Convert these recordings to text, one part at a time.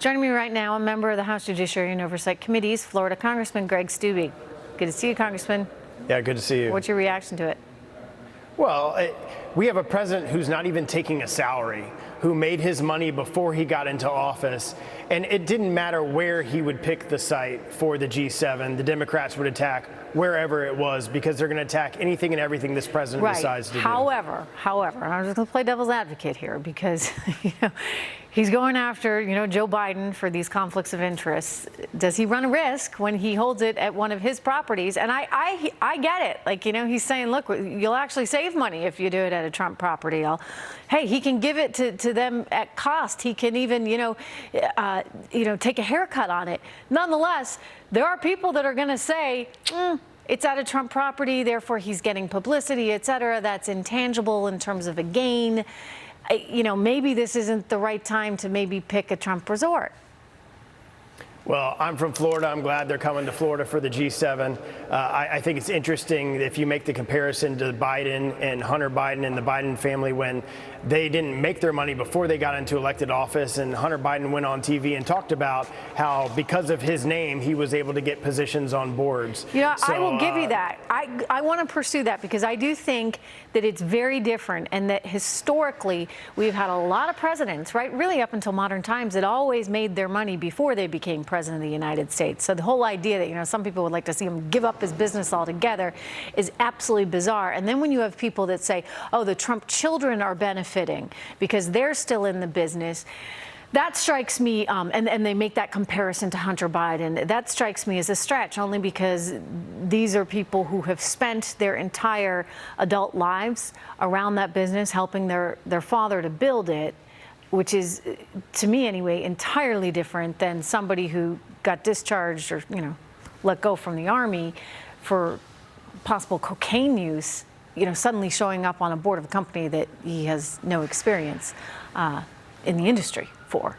Joining me right now, a member of the House Judiciary and Oversight Committees, Florida Congressman Greg Steube. Good to see you, Congressman. Yeah, good to see you. What's your reaction to it? Well, we have a president who's not even taking a salary, who made his money before he got into office, and it didn't matter where he would pick the site for the G7. The Democrats would attack wherever it was because they're going to attack anything and everything this president decides to do. However, and I'm just going to play devil's advocate here because he's going after Joe Biden for these conflicts of interest. Does he run a risk when he holds it at one of his properties? And I get it. Like, he's saying, look, you'll actually save money if you do it at a Trump property. Hey, he can give it to them at cost. He can even, take a haircut on it. Nonetheless, there are people that are going to say, it's at a Trump property, therefore he's getting publicity, et cetera. That's intangible in terms of a gain. Maybe this isn't the right time to maybe pick a Trump resort. Well, I'm from Florida. I'm glad they're coming to Florida for the G7. I think it's interesting if you make the comparison to Biden and Hunter Biden and the Biden family when they didn't make their money before they got into elected office, and Hunter Biden went on TV and talked about how because of his name he was able to get positions on boards. I will give you that. I want to pursue that because I do think that it's very different, and that historically we've had a lot of presidents, right, really up until modern times, that always made their money before they became president of the United States. So the whole idea that some people would like to see him give up his business altogether is absolutely bizarre. And then when you have people that say, oh, the Trump children are benefiting because they're still in the business, that strikes me, and they make that comparison to Hunter Biden. That strikes me as a stretch, only because these are people who have spent their entire adult lives around that business, helping their father to build it, which is, to me anyway, entirely different than somebody who got discharged or, let go from the Army for possible cocaine use, suddenly showing up on a board of a company that he has no experience in the industry for.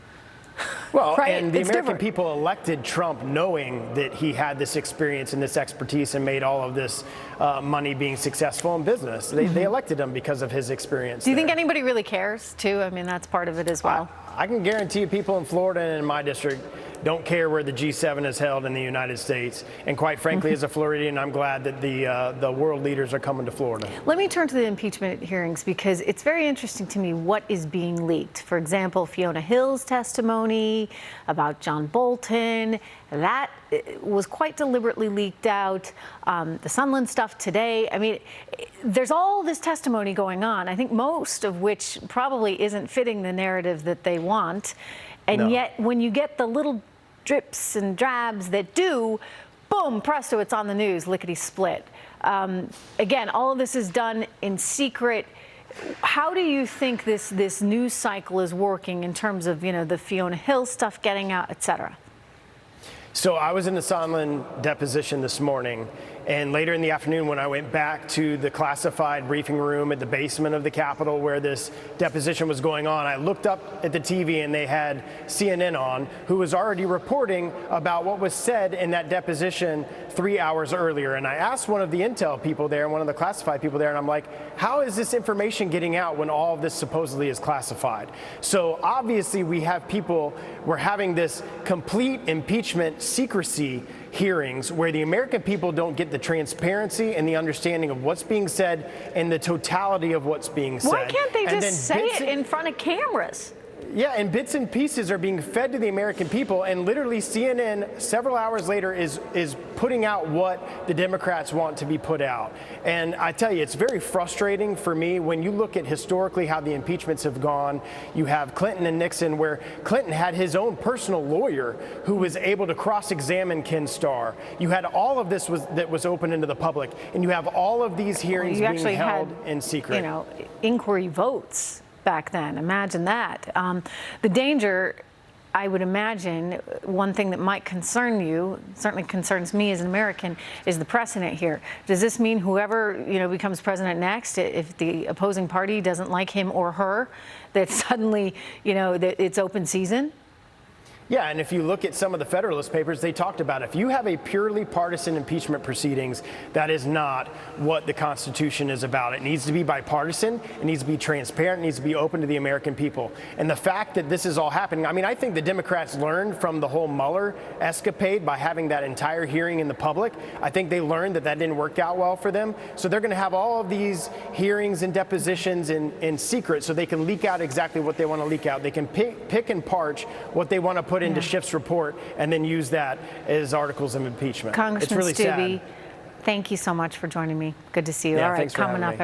Well, right? And the it's American different. people elected Trump knowing that he had this experience and this expertise and made all of this money being successful in business. They elected him because of his experience. Do you think anybody really cares, too? I mean, that's part of it as well. I can guarantee you people in Florida and in my district don't care where the G7 is held in the United States. And quite frankly, as a Floridian, I'm glad that the world leaders are coming to Florida. Let me turn to the impeachment hearings because it's very interesting to me what is being leaked. For example, Fiona Hill's testimony about John Bolton, that was quite deliberately leaked out. The Sunland stuff today. I mean, there's all this testimony going on, I think most of which probably isn't fitting the narrative that they want. And yet, when you get the little drips and drabs that do, boom, presto, it's on the news, lickety split. Again, all of this is done in secret. How do you think this news cycle is working in terms of, the Fiona Hill stuff getting out, et cetera? So I was in the Sondland deposition this morning, and later in the afternoon when I went back to the classified briefing room at the basement of the Capitol where this deposition was going on, I looked up at the TV and they had CNN on, who was already reporting about what was said in that deposition 3 hours earlier. And I asked one of the intel people there, one of the classified people there, and I'm like, how is this information getting out when all of this supposedly is classified? So obviously we have people, we're having this complete impeachment secrecy hearings where the American people don't get the transparency and the understanding of what's being said and the totality of what's being said. Why can't they just say it in front of cameras? Yeah, and bits and pieces are being fed to the American people, and literally CNN several hours later is putting out what the Democrats want to be put out. And I tell you, it's very frustrating for me when you look at historically how the impeachments have gone. You have Clinton and Nixon, where Clinton had his own personal lawyer who was able to cross-examine Ken Starr. You had all of this that was open into the public, and you have all of these hearings being held in secret. Inquiry votes back then. Imagine that. The danger, I would imagine, one thing that might concern you, certainly concerns me as an American, is the precedent here. Does this mean whoever becomes president next, if the opposing party doesn't like him or her, that suddenly that it's open season? Yeah, and if you look at some of the Federalist Papers, they talked about if you have a purely partisan impeachment proceedings, that is not what the Constitution is about. It needs to be bipartisan, it needs to be transparent, it needs to be open to the American people. And the fact that this is all happening, I mean, I think the Democrats learned from the whole Mueller escapade by having that entire hearing in the public. I think they learned that that didn't work out well for them. So they're going to have all of these hearings and depositions in secret so they can leak out exactly what they want to leak out. They can pick and parch what they want to put into Schiff's report and then use that as articles of impeachment. Congressman it's really Stubbe, sad. thank you so much for joining me. Good to see you. Yeah, All right, thanks for coming having up me.